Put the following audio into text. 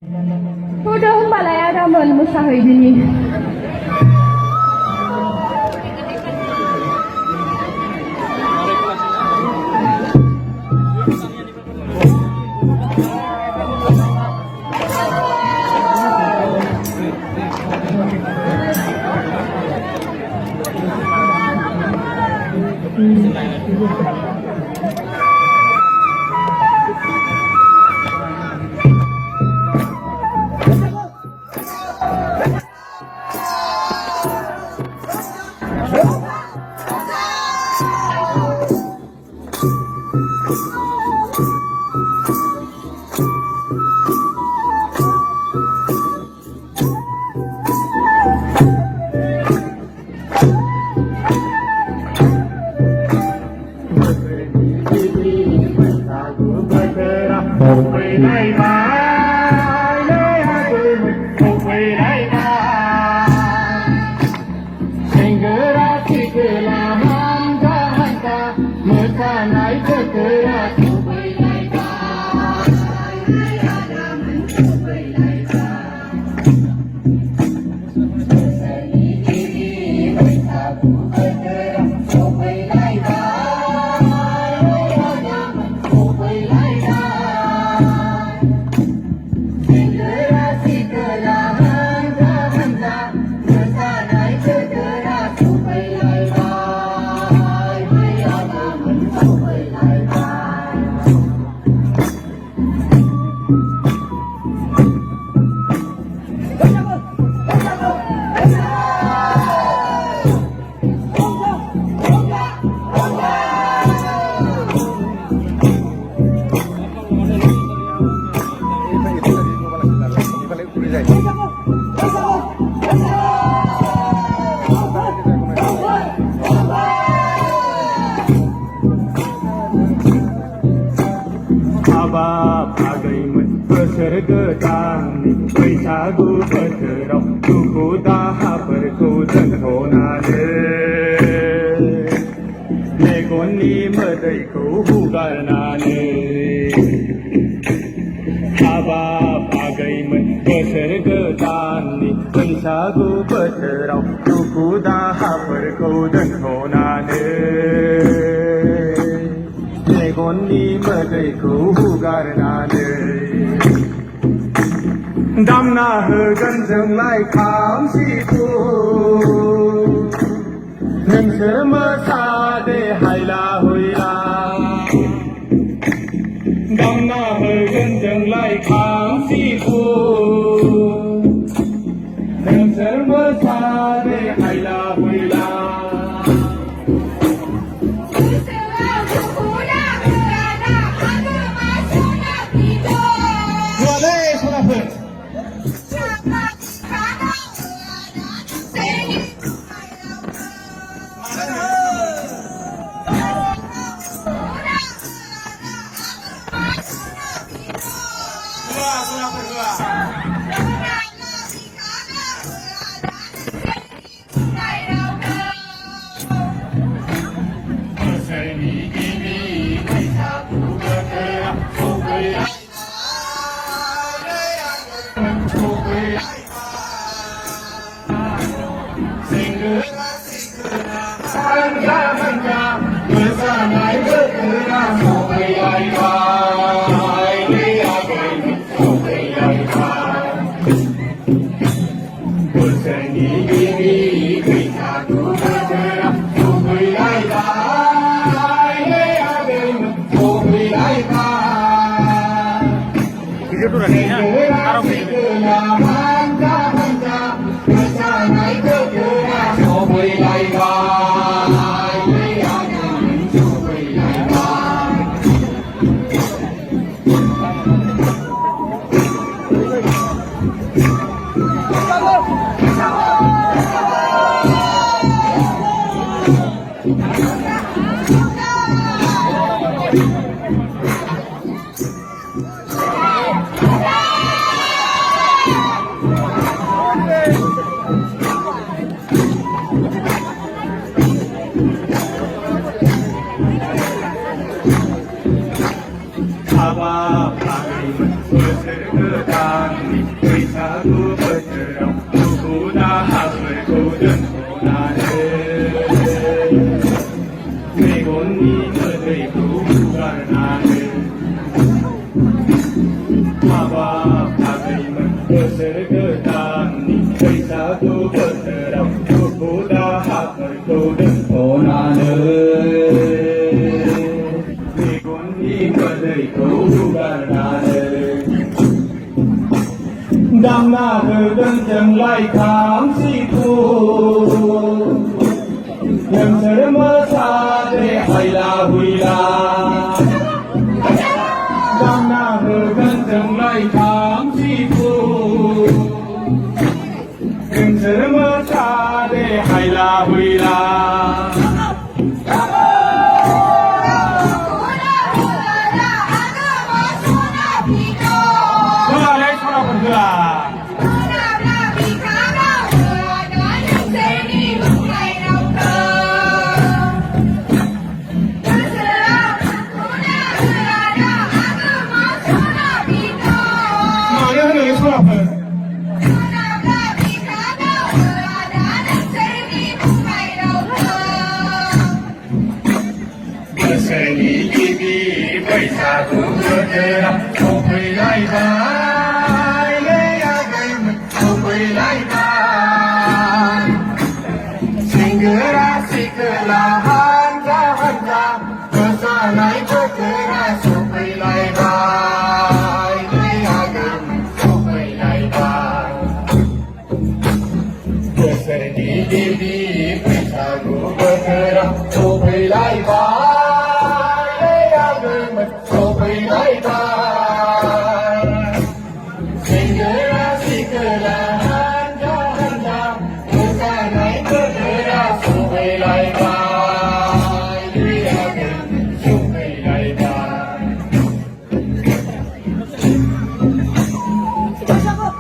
bodo hoमबालाय आदामोन मोसाहैदिनि बोसोर गोदाननि बैसागु बोथोराव दुखु दाहाफोरखौ दोनथ'नानै मेगननि मोदैखौ हुगारनानै हाबाब आगैमोन बोसोर गोदाननि बैसागु बोथोराव दुखु दाहाफोरखौ दोनथ'नानै मेगननि मोदैखौ हुगारनानै दामना होगोन जोंलाय खाम सिफुं नोंसोर मोसादे हायला हुइला दामना होगोन जोंलाय खाम सिफुं नोंसोर मोसादे हायला हुइला hanja hanja mwsanai bergerak sampai hai dia pergi sampai hai berseni diri Bwisagu bergerak sampai hai dia pergi sampai hai video tu rasanya taruh hanja hanja mwsanai bergerak sampai hai Bwisagu bodo boda haberkoden honane megonni merdeiku karnane Maba pagaiman besergedani Bwisagu bodo boda haberkoden honane megonni merdeiku karnane Đam na từ đơn chẳng lại khám si thu Nhầm sẽ mơ xa để hay là hủy là Đam na từ đơn chẳng lại khám si thu Nhầm sẽ mơ xa để hay là hủy là Mwsanai Bwisagu bodo không quỳ lại vai lấy áo mình không quỳ lại vai Singgera sikela hanja hanja mwsanai bodo không quỳ lại vai lấy áo mình không quỳ lại vai Mwsanai Bwisagu bodo không quỳ lại vai so quỳ lại vai Singgera sikela hanja hanja mwsanai bodo so quỳ lại vai lấy áo mình so quỳ lại vai Bwisagu